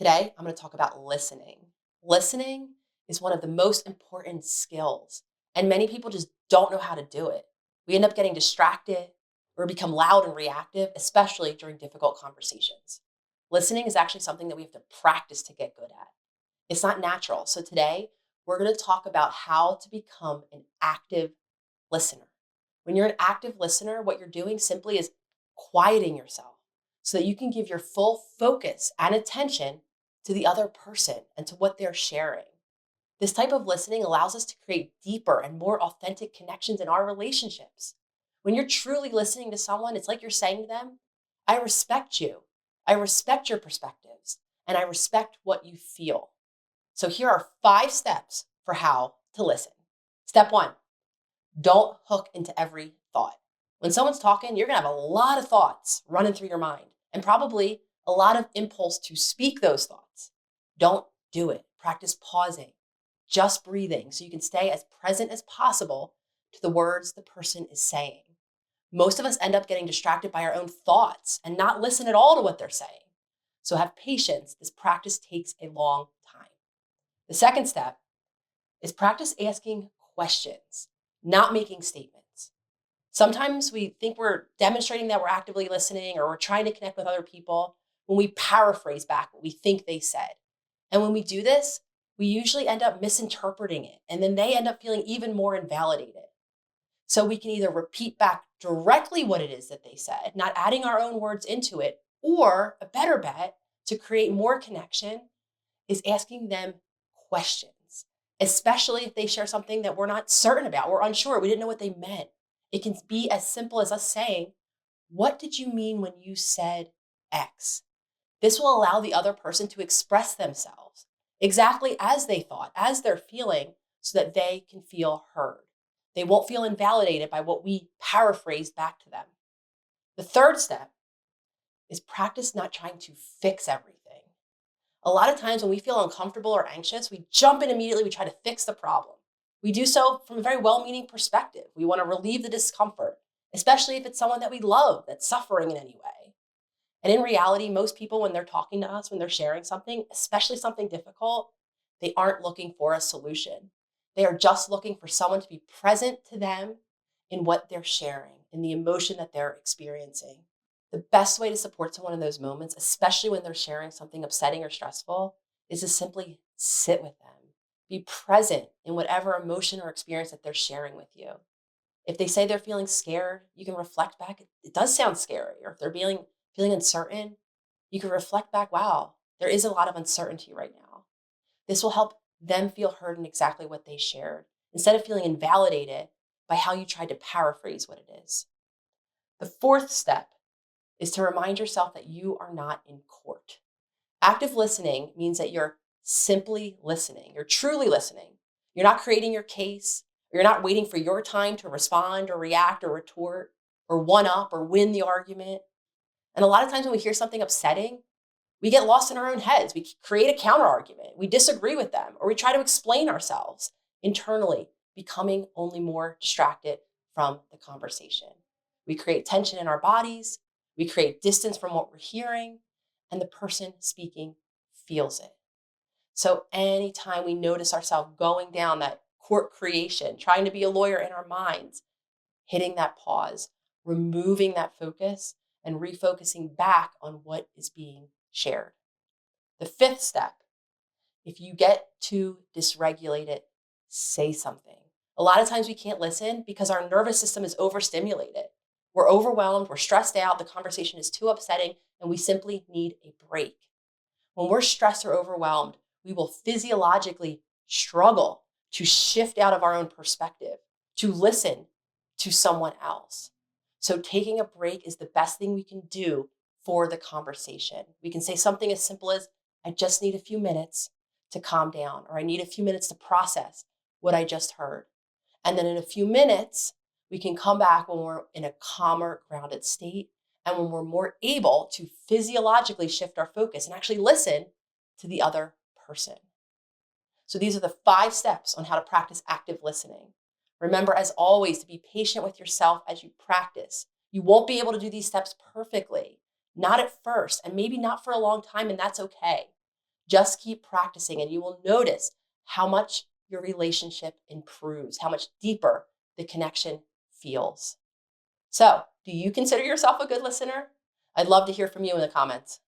Today, I'm going to talk about listening. Listening is one of the most important skills, and many people just don't know how to do it. We end up getting distracted or become loud and reactive, especially during difficult conversations. Listening is actually something that we have to practice to get good at. It's not natural. So today, we're going to talk about how to become an active listener. When you're an active listener, what you're doing simply is quieting yourself so that you can give your full focus and attention to the other person and to what they're sharing. This type of listening allows us to create deeper and more authentic connections in our relationships. When you're truly listening to someone, it's like you're saying to them, I respect you. I respect your perspectives, and I respect what you feel. So here are 5 steps for how to listen. Step 1, don't hook into every thought. When someone's talking, you're going to have a lot of thoughts running through your mind and probably a lot of impulse to speak those thoughts. Don't do it. Practice pausing, just breathing so you can stay as present as possible to the words the person is saying. Most of us end up getting distracted by our own thoughts and not listen at all to what they're saying. So have patience. This practice takes a long time. The second step is practice asking questions, not making statements. Sometimes we think we're demonstrating that we're actively listening or we're trying to connect with other people when we paraphrase back what we think they said. And when we do this, we usually end up misinterpreting it, and then they end up feeling even more invalidated. So we can either repeat back directly what it is that they said, not adding our own words into it, or a better bet to create more connection is asking them questions, especially if they share something that we're not certain about, we're unsure, we didn't know what they meant. It can be as simple as us saying, what did you mean when you said X? This will allow the other person to express themselves exactly as they thought, as they're feeling, so that they can feel heard. They won't feel invalidated by what we paraphrased back to them. The third step is practice not trying to fix everything. A lot of times when we feel uncomfortable or anxious, we jump in immediately, we try to fix the problem. We do so from a very well-meaning perspective. We want to relieve the discomfort, especially if it's someone that we love that's suffering in any way. And in reality, most people, when they're talking to us, when they're sharing something, especially something difficult, they aren't looking for a solution. They are just looking for someone to be present to them in what they're sharing, in the emotion that they're experiencing. The best way to support someone in those moments, especially when they're sharing something upsetting or stressful, is to simply sit with them. Be present in whatever emotion or experience that they're sharing with you. If they say they're feeling scared, you can reflect back. It does sound scary. Or if they're feeling uncertain, you can reflect back, wow, there is a lot of uncertainty right now. This will help them feel heard in exactly what they shared, instead of feeling invalidated by how you tried to paraphrase what it is. The fourth step is to remind yourself that you are not in court. Active listening means that you're simply listening. You're truly listening. You're not creating your case. You're not waiting for your time to respond or react or retort or one up or win the argument. And a lot of times when we hear something upsetting, we get lost in our own heads. We create a counter argument. We disagree with them, or we try to explain ourselves internally, becoming only more distracted from the conversation. We create tension in our bodies. We create distance from what we're hearing, and the person speaking feels it. So anytime we notice ourselves going down that court creation, trying to be a lawyer in our minds, hitting that pause, removing that focus, and refocusing back on what is being shared. The fifth step, if you get too dysregulated, say something. A lot of times we can't listen because our nervous system is overstimulated. We're overwhelmed, we're stressed out, the conversation is too upsetting, and we simply need a break. When we're stressed or overwhelmed, we will physiologically struggle to shift out of our own perspective, to listen to someone else. So taking a break is the best thing we can do for the conversation. We can say something as simple as, I just need a few minutes to calm down, or I need a few minutes to process what I just heard. And then in a few minutes, we can come back when we're in a calmer, grounded state, and when we're more able to physiologically shift our focus and actually listen to the other person. So these are the 5 steps on how to practice active listening. Remember, as always, to be patient with yourself as you practice. You won't be able to do these steps perfectly, not at first, and maybe not for a long time, and that's okay. Just keep practicing and you will notice how much your relationship improves, how much deeper the connection feels. So, do you consider yourself a good listener? I'd love to hear from you in the comments.